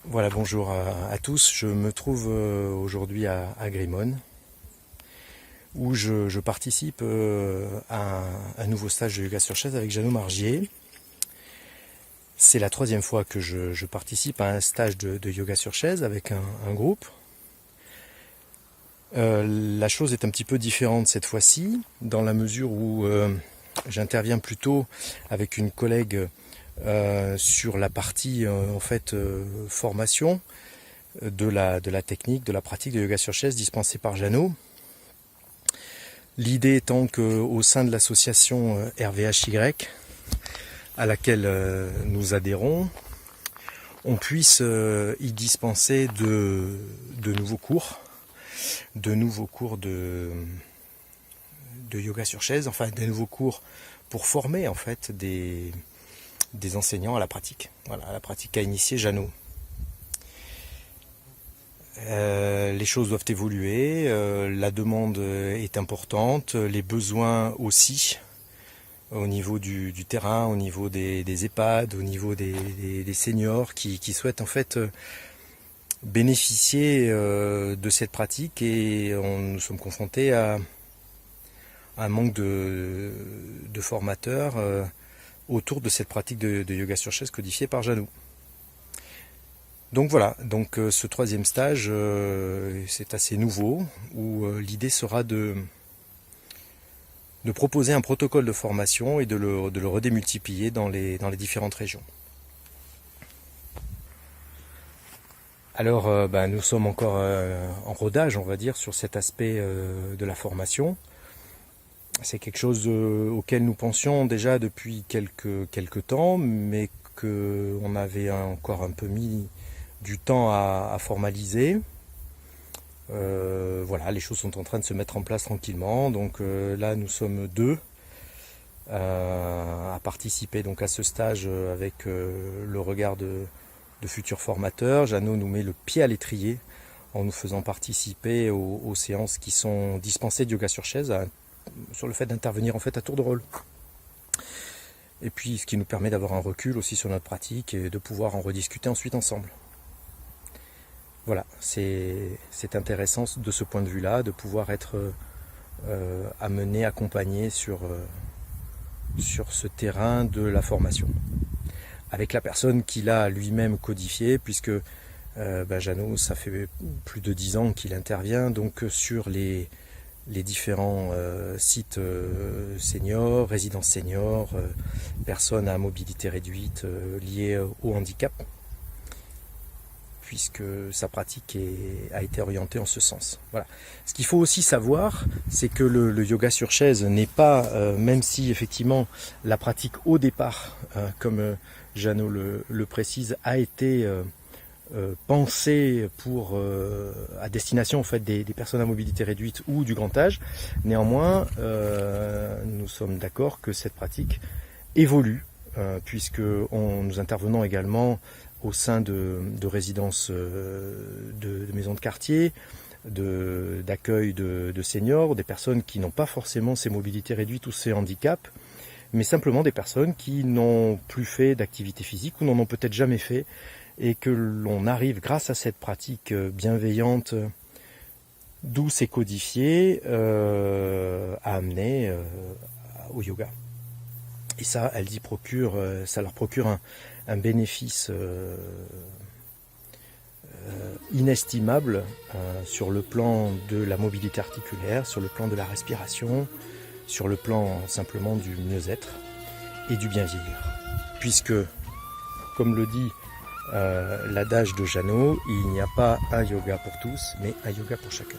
Voilà, bonjour à tous. Je me trouve aujourd'hui à Grimone, où je participe à un nouveau stage de yoga sur chaise avec Jeannot Margier. C'est la troisième fois que je participe à un stage de yoga sur chaise avec un groupe. La chose est un petit peu différente cette fois-ci, dans la mesure où j'interviens plutôt avec une collègue sur la partie formation de la technique, de la pratique de yoga sur chaise dispensée par Jeannot. L'idée étant qu'au sein de l'association RVHY, à laquelle nous adhérons, on puisse y dispenser de nouveaux cours, de yoga sur chaise, enfin des nouveaux cours pour former en fait des enseignants à la pratique. Voilà, à la pratique qu'a initié Jeannot. Les choses doivent évoluer, la demande est importante, les besoins aussi, au niveau du terrain, au niveau des EHPAD, au niveau des seniors qui souhaitent en fait bénéficier de cette pratique, et nous sommes confrontés à un manque de formateurs autour de cette pratique de yoga sur chaise codifiée par Jeannot. Donc voilà, ce troisième stage, c'est assez nouveau, où l'idée sera de proposer un protocole de formation et de le redémultiplier dans les différentes régions. Alors nous sommes encore en rodage, on va dire, sur cet aspect de la formation. C'est quelque chose auquel nous pensions déjà depuis quelques temps, mais qu'on avait encore un peu mis du temps à formaliser. Voilà, les choses sont en train de se mettre en place tranquillement. Donc là, nous sommes deux à participer donc à ce stage avec le regard de futurs formateurs. Jeannot nous met le pied à l'étrier en nous faisant participer aux séances qui sont dispensées de yoga sur chaise, sur le fait d'intervenir en fait à tour de rôle. Et puis ce qui nous permet d'avoir un recul aussi sur notre pratique et de pouvoir en rediscuter ensuite ensemble. Voilà, c'est intéressant de ce point de vue-là, de pouvoir être amené, accompagné sur ce terrain de la formation. Avec la personne qu'il a lui-même codifiée, puisque Jeannot, ça fait plus de 10 ans qu'il intervient donc sur les différents sites seniors, résidences seniors, personnes à mobilité réduite liées au handicap, puisque sa pratique a été orientée en ce sens. Voilà. Ce qu'il faut aussi savoir, c'est que le yoga sur chaise n'est pas, même si effectivement la pratique au départ, comme Jeannot le précise, a été pensée à destination en fait des personnes à mobilité réduite ou du grand âge. Néanmoins, nous sommes d'accord que cette pratique évolue, puisque nous intervenons également au sein de résidences de maisons de quartier, d'accueil de seniors, des personnes qui n'ont pas forcément ces mobilités réduites ou ces handicaps, mais simplement des personnes qui n'ont plus fait d'activité physique ou n'en ont peut-être jamais fait, et que l'on arrive, grâce à cette pratique bienveillante, douce et codifiée, à amener au yoga. Et ça, ça leur procure un bénéfice inestimable sur le plan de la mobilité articulaire, sur le plan de la respiration, sur le plan simplement du mieux-être et du bien vieillir. Puisque, comme le dit l'adage de Jeannot, il n'y a pas un yoga pour tous, mais un yoga pour chacun.